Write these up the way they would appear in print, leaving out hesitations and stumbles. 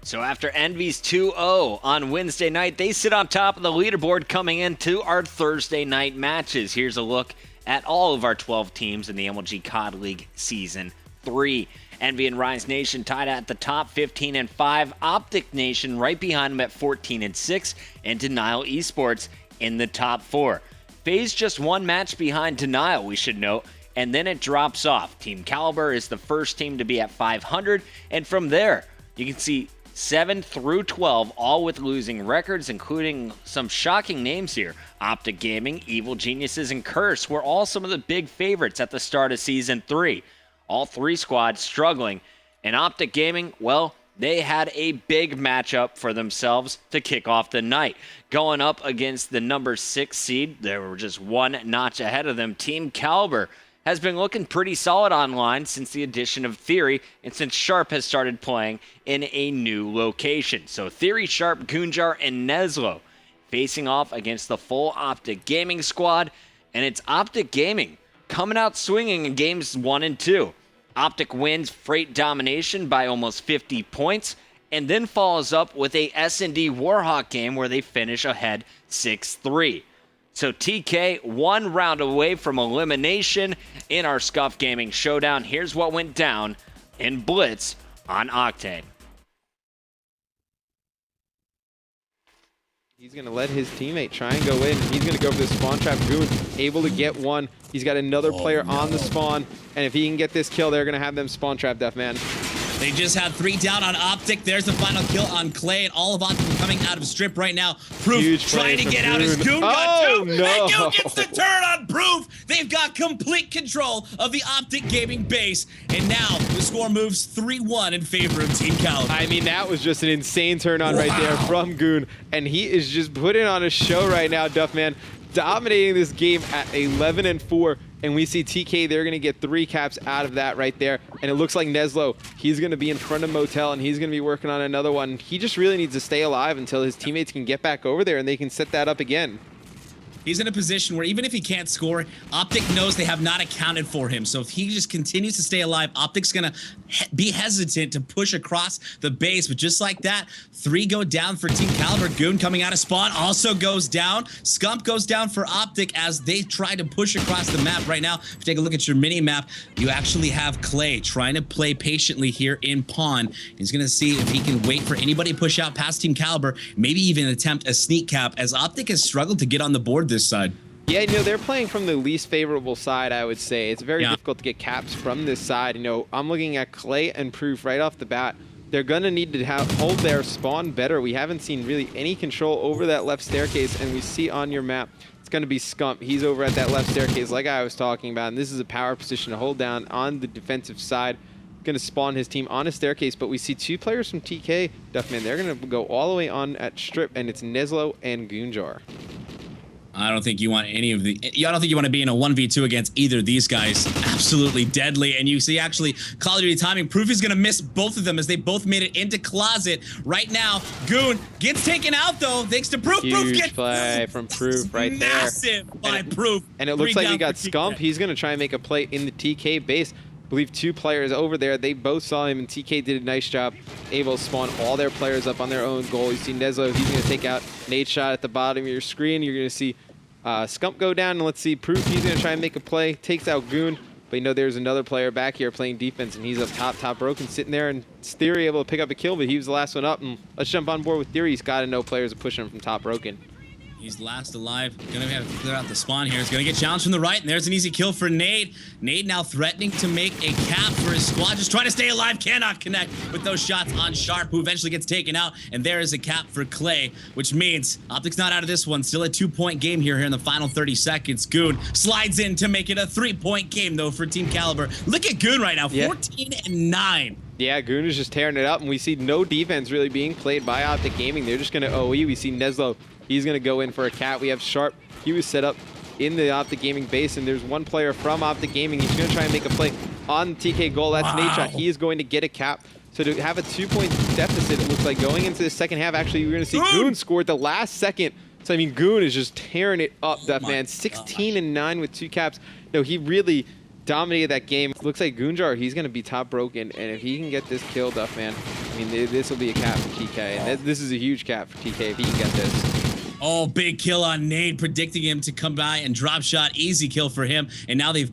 So after Envy's 2-0 on Wednesday night, they sit on top of the leaderboard coming into our Thursday night matches. Here's a look at all of our 12 teams in the MLG CoD League Season 3. Envy and Rise Nation tied at the top 15-5. Optic Nation right behind them at 14-6. And Denial eSports in the top 4. FaZe just one match behind Denial, we should note, and then it drops off. Team Caliber is the first team to be at 500, and from there, you can see 7 through 12, all with losing records, including some shocking names here. Optic Gaming, Evil Geniuses, and Curse were all some of the big favorites at the start of Season 3. All three squads struggling, and Optic Gaming, well, they had a big matchup for themselves to kick off the night. Going up against the number 6 seed, they were just one notch ahead of them. Team Caliber has been looking pretty solid online since the addition of Theory and since Sharp has started playing in a new location. So Theory, Sharp, Gunjar, and Neslo facing off against the full Optic Gaming squad, and it's Optic Gaming coming out swinging in games 1 and 2. Optic wins Freight Domination by almost 50 points, and then follows up with a S&D Warhawk game where they finish ahead 6-3. So TK, one round away from elimination in our Scuf Gaming Showdown. Here's what went down in Blitz on Octane. He's going to let his teammate try and go in. He's going to go for the spawn trap. Goon able to get one. He's got another player on the spawn. And if he can get this kill, they're going to have them spawn trap, Deathman. They just had 3 down on Optic. There's the final kill on Clay, and all of Optic coming out of Strip right now. Proof trying to get out as Goon got 2. No. And Goon gets the turn on Proof. They've got complete control of the Optic Gaming base. And now the score moves 3-1 in favor of Team Caliber. I mean, that was just an insane turn on right there from Goon. And he is just putting on a show right now, Duffman. Dominating this game at 11-4. And we see TK, they're going to get 3 caps out of that right there. And it looks like Neslo, he's going to be in front of Motel, and he's going to be working on another one. He just really needs to stay alive until his teammates can get back over there and they can set that up again. He's in a position where even if he can't score, Optic knows they have not accounted for him. So if he just continues to stay alive, Optic's going to be hesitant to push across the base. But just like that, 3 go down for Team Caliber. Goon coming out of spawn also goes down. Scump goes down for Optic as they try to push across the map right now. If you take a look at your mini map, you actually have Clay trying to play patiently here in Pawn. He's going to see if he can wait for anybody to push out past Team Caliber, maybe even attempt a sneak cap, as Optic has struggled to get on the board this side. Yeah, you know, they're playing from the least favorable side, I would say. It's very difficult to get caps from this side. You know, I'm looking at Clay and Proof right off the bat. They're going to need to hold their spawn better. We haven't seen really any control over that left staircase, and we see on your map, it's going to be Scump. He's over at that left staircase like I was talking about, and this is a power position to hold down on the defensive side. Going to spawn his team on a staircase, but we see 2 players from TK, Duffman. They're going to go all the way on at Strip, and it's Neslo and Gunjar. I don't think you want any of the... I don't think you want to be in a 1v2 against either of these guys. Absolutely deadly. And you see actually Call of Duty timing. Proof is going to miss both of them as they both made it into Closet. Right now, Goon gets taken out though thanks to Proof. Proof gets play from Proof right there. Massive by Proof. And it looks like we got Scump. He's going to try and make a play in the TK base. I believe 2 players over there. They both saw him, and TK did a nice job able to spawn all their players up on their own goal. You see Neslo, he's going to take out Nade shot at the bottom of your screen. You're going to see Scump go down, and let's see Proof. He's going to try and make a play. Takes out Goon, but you know there's another player back here playing defense, and he's up top broken, sitting there, and it's Theory able to pick up a kill, but he was the last one up. And let's jump on board with Theory. He's got to know players are pushing him from top broken. He's last alive. Gonna have to clear out the spawn here. He's gonna get challenged from the right, and there's an easy kill for Nade. Nade now threatening to make a cap for his squad. Just trying to stay alive. Cannot connect with those shots on Sharp, who eventually gets taken out. And there is a cap for Clay, which means Optic's not out of this one. Still a 2-point game here in the final 30 seconds. Goon slides in to make it a 3-point game, though, for Team Caliber. Look at Goon right now, 14-9. Yeah, Goon is just tearing it up, and we see no defense really being played by Optic Gaming. They're just going to OE. We see Neslo. He's going to go in for a cat. We have Sharp. He was set up in the Optic Gaming base, and there's one player from Optic Gaming. He's going to try and make a play on TK goal. That's Nade shot. He is going to get a cap. So to have a 2-point deficit, it looks like going into the second half, actually, we're going to see Goon score at the last second. So, I mean, Goon is just tearing it up, that man. 16-9 with 2 caps. No, he really dominated that game. Looks like Goonjar, he's going to be top broken, and if he can get this kill, Duff, man, I mean, this will be a cap for TK, and this is a huge cap for TK if he can get this. Oh, big kill on Nade, predicting him to come by and drop shot. Easy kill for him. And now he's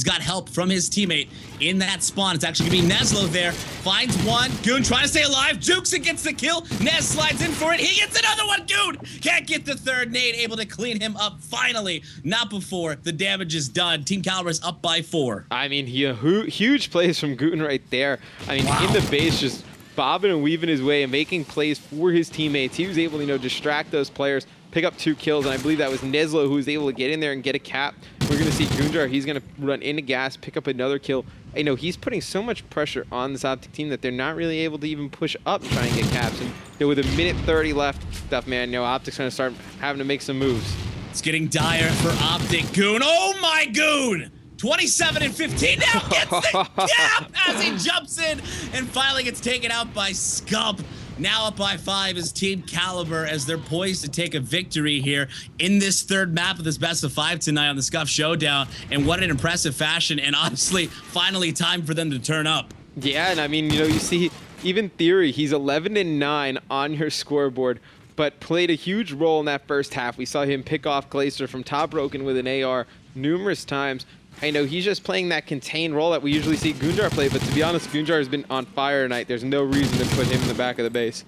got help from his teammate in that spawn. It's actually gonna be Neslo there. Finds one. Goon trying to stay alive. Jukes it, gets the kill. Nez slides in for it. He gets another one. Goon can't get the third. Nade able to clean him up finally. Not before the damage is done. Team Caliber's up by 4. I mean, huge plays from Goon right there. I mean, in the base, just bobbing and weaving his way and making plays for his teammates. He was able to, distract those players, pick up 2 kills, and I believe that was Neslo who was able to get in there and get a cap. We're going to see Goonjar, he's going to run into gas, pick up another kill. He's putting so much pressure on this Optic team that they're not really able to even push up and try and get caps. And with a minute 30 left, Stuff, man, Optic's going to start having to make some moves. It's getting dire for Optic. Goon, oh my Goon! 27 and 15 now gets the cap as he jumps in and finally gets taken out by Scuf. Now up by 5 is Team Caliber as they're poised to take a victory here in this third map of this best of 5 tonight on the Scuf Showdown. And what an impressive fashion, and honestly, finally time for them to turn up. Yeah, and I mean, you see, even Theory, he's 11 and 9 on your scoreboard, but played a huge role in that first half. We saw him pick off Glacier from top broken with an AR numerous times. I know he's just playing that contained role that we usually see Goonjar play, but to be honest, Goonjar has been on fire tonight. There's no reason to put him in the back of the base.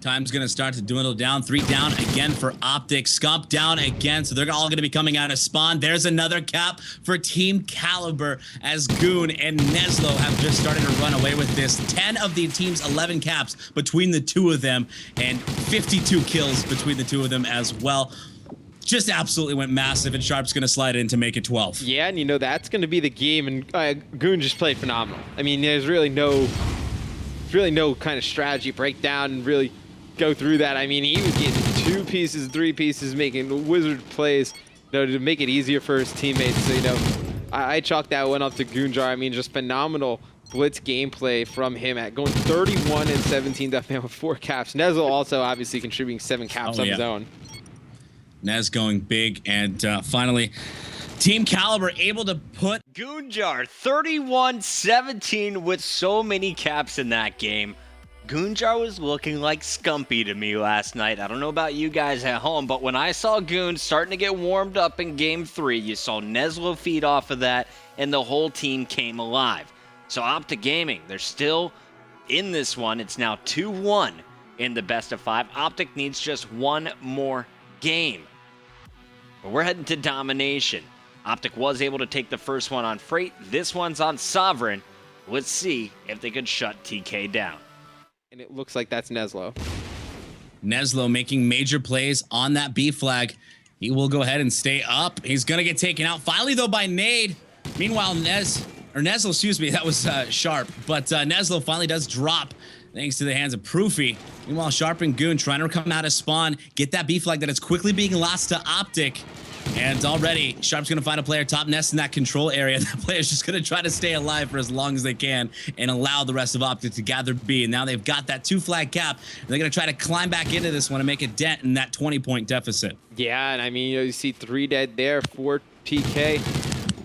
Time's going to start to dwindle down. 3 down again for Optic. Scuf down again, so they're all going to be coming out of spawn. There's another cap for Team Caliber as Goon and Neslo have just started to run away with this. 10 of the team's 11 caps between the 2 of them, and 52 kills between the 2 of them as well. Just absolutely went massive, and Sharp's going to slide in to make it 12. Yeah, and that's going to be the game, and Goon just played phenomenal. I mean, there's really no kind of strategy breakdown and really go through that. I mean, he was getting 2 pieces, 3 pieces, making wizard plays, to make it easier for his teammates. So, I chalk that one up to Goonjar. I mean, just phenomenal blitz gameplay from him at going 31 and 17 definitely with 4 caps. Neslo also obviously contributing 7 caps on his own. Nez going big, and finally, Team Caliber able to put Goonjar 31-17 with so many caps in that game. Goonjar was looking like Scumpy to me last night. I don't know about you guys at home, but when I saw Goon starting to get warmed up in Game 3, you saw Neslo feed off of that, and the whole team came alive. So Optic Gaming, they're still in this one. It's now 2-1 in the best of 5. Optic needs just 1 more game. But we're heading to domination. Optic was able to take the first one on Freight. This one's on Sovereign. Let's see if they could shut TK down. And it looks like that's Neslo. Neslo making major plays on that B flag. He will go ahead and stay up. He's going to get taken out. Finally, though, by Nade. Meanwhile, Neslo, excuse me, that was Sharp. But Neslo finally does drop, thanks to the hands of Proofy. Meanwhile, Sharp and Goon trying to come out of spawn, get that B flag that is quickly being lost to Optic. And already, Sharp's going to find a player top nest in that control area. That player's just going to try to stay alive for as long as they can and allow the rest of Optic to gather B. And now they've got that 2 flag cap. And they're going to try to climb back into this one and make a dent in that 20-point deficit. Yeah, and I mean, you see 3 dead there for TK.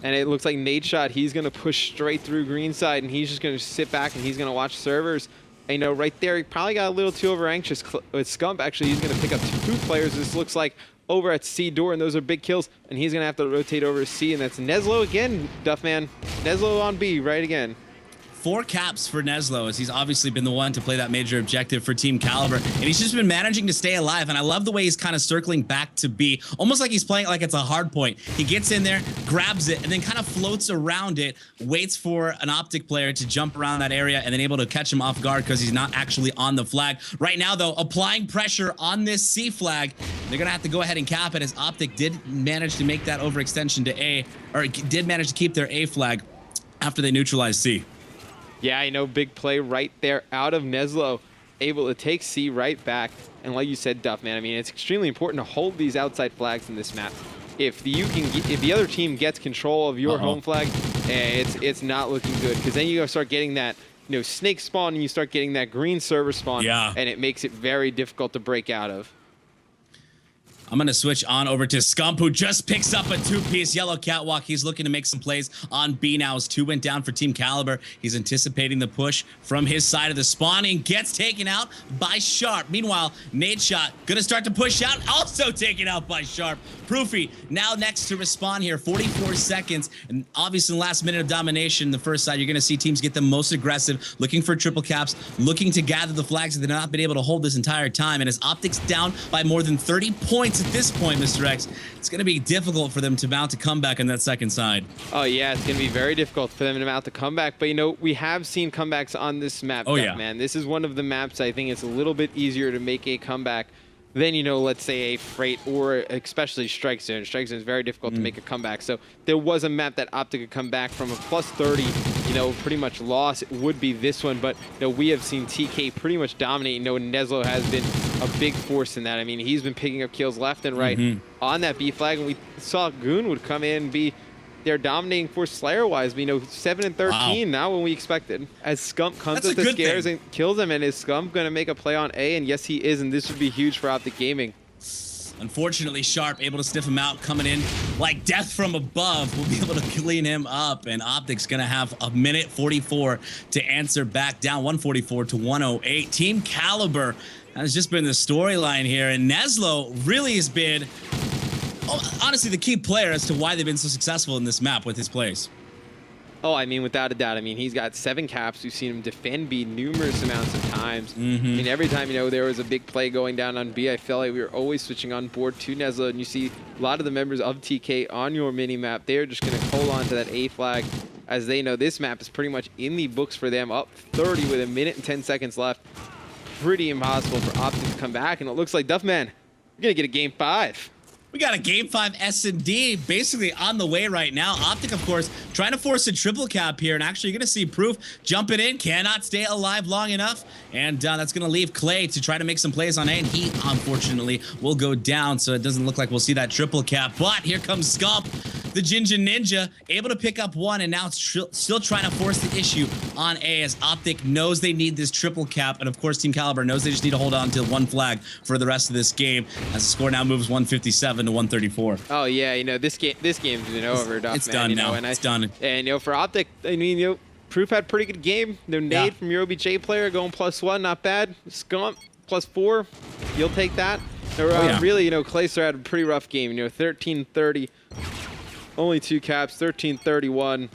And it looks like Nadeshot, he's going to push straight through green side, and he's just going to sit back and he's going to watch servers. And, right there, he probably got a little too over anxious with Scump. Actually, he's going to pick up 2 players. This looks like over at C door, and those are big kills. And he's going to have to rotate over to C, and that's Neslo again, Duffman. Neslo on B right again. 4 caps for Neslo, as he's obviously been the one to play that major objective for Team Caliber, and he's just been managing to stay alive. And I love the way he's kind of circling back to B, almost like he's playing like it's a hard point. He gets in there, grabs it, and then kind of floats around it, waits for an Optic player to jump around that area, and then able to catch him off guard because he's not actually on the flag. Right now, though, applying pressure on this C flag, they're gonna have to go ahead and cap it, as Optic did manage to make that overextension to A, or did manage to keep their A flag after they neutralized C. Yeah, big play right there out of Neslo, able to take C right back. And like you said, Duff, man, I mean, it's extremely important to hold these outside flags in this map. If the other team gets control of your home flag, it's not looking good, because then you start getting that snake spawn, and you start getting that green server spawn, and it makes it very difficult to break out of. I'm going to switch on over to Scump, who just picks up a two-piece yellow catwalk. He's looking to make some plays on B now as 2 went down for Team Caliber. He's anticipating the push from his side of the spawn and gets taken out by Sharp. Meanwhile, Nade Shot going to start to push out, also taken out by Sharp. Proofy now next to respawn here, 44 seconds. And obviously in the last minute of domination, the first side, you're going to see teams get the most aggressive, looking for triple caps, looking to gather the flags that they've not been able to hold this entire time. And as Optics down by more than 30 points at this point, Mr. X, it's going to be difficult for them to mount a comeback on that second side. Oh, yeah, it's going to be very difficult for them to mount the comeback. But, you know, we have seen comebacks on this map. Oh, yeah. Man, this is one of the maps I think it's a little bit easier to make a comeback than, you know, let's say a Freight or especially Strike Zone. Strike Zone is very difficult to make a comeback. So there was a map that Optic could come back from a plus 30, you know, pretty much loss. It would be this one, but, you know, we have seen TK pretty much dominate. You know, Neslo has been a big force in that. I mean, he's been picking up kills left and right on that B flag, and we saw Goon would come in and be their dominating force Slayer-wise, you know, 7 and 13 now when we expected. As Scump comes with the scares and kills him, and is Scump going to make a play on A? And yes, he is, and this would be huge for Optic Gaming. Unfortunately, Sharp able to sniff him out, coming in like death from above. We'll be able to clean him up, and Optic's going to have a minute 44 to answer back, down 144 to 108. Team Caliber has just been the storyline here, and Neslo really has been honestly the key player as to why they've been so successful in this map with his plays. Oh, I mean, without a doubt. I mean, he's got 7 caps. We've seen him defend B numerous amounts of times. I mean, every time, you know, there was a big play going down on B, I felt like we were always switching on board to Neslo. And you see a lot of the members of TK on your mini-map. They're just going to hold on to that A flag as they know this map is pretty much in the books for them. Up 30 with a minute and 10 seconds left. Pretty impossible for Optic to come back. And it looks like, Duffman, we're going to get a Game 5. We got a Game 5 S&D basically on the way right now. Optic, of course, trying to force a triple cap here. And actually, you're going to see Proof jumping in. Cannot stay alive long enough. And that's going to leave Clay to try to make some plays on A. And he, unfortunately, will go down. So it doesn't look like we'll see that triple cap. But here comes Scump, the Ginger Ninja, able to pick up 1. And now it's still trying to force the issue on A as Optic knows they need this triple cap. And, of course, Team Caliber knows they just need to hold on to 1 flag for the rest of this game as the score now moves 157 to 134. Oh yeah, you know this game's been over. It's done now. And it's done. And you know, for Optic, I mean, you know, Proof had a pretty good game. No Nade from your OBJ player going +1, not bad. Scump +4, you'll take that. Really, you know, Clayster had a pretty rough game. You know, 13-30, only 2 caps, 13-31.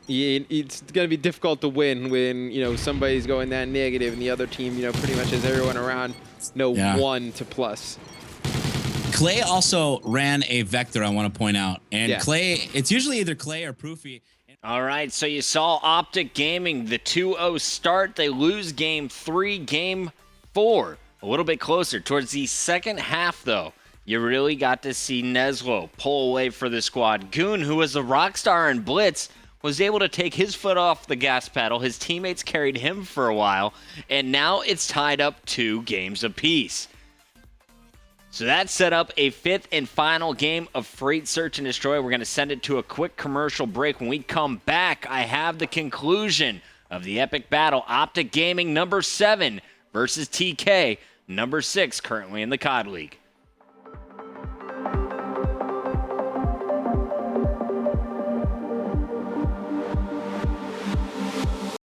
It's going to be difficult to win when, you know, somebody's going that negative and the other team, you know, pretty much has everyone around, 1 to plus. Clay also ran a Vector, I want to point out. And Clay, it's usually either Clay or Proofy. All right, so you saw Optic Gaming, the 2-0 start. They lose Game 3, Game 4. A little bit closer. Towards the second half, though, you really got to see Neslo pull away for the squad. Goon, who was a rock star in Blitz, was able to take his foot off the gas pedal. His teammates carried him for a while, and now it's tied up 2 games apiece. So that set up a 5th and final game of Freight Search and Destroy. We're going to send it to a quick commercial break. When we come back, I have the conclusion of the epic battle. Optic Gaming number 7 versus TK number 6, currently in the CoD League.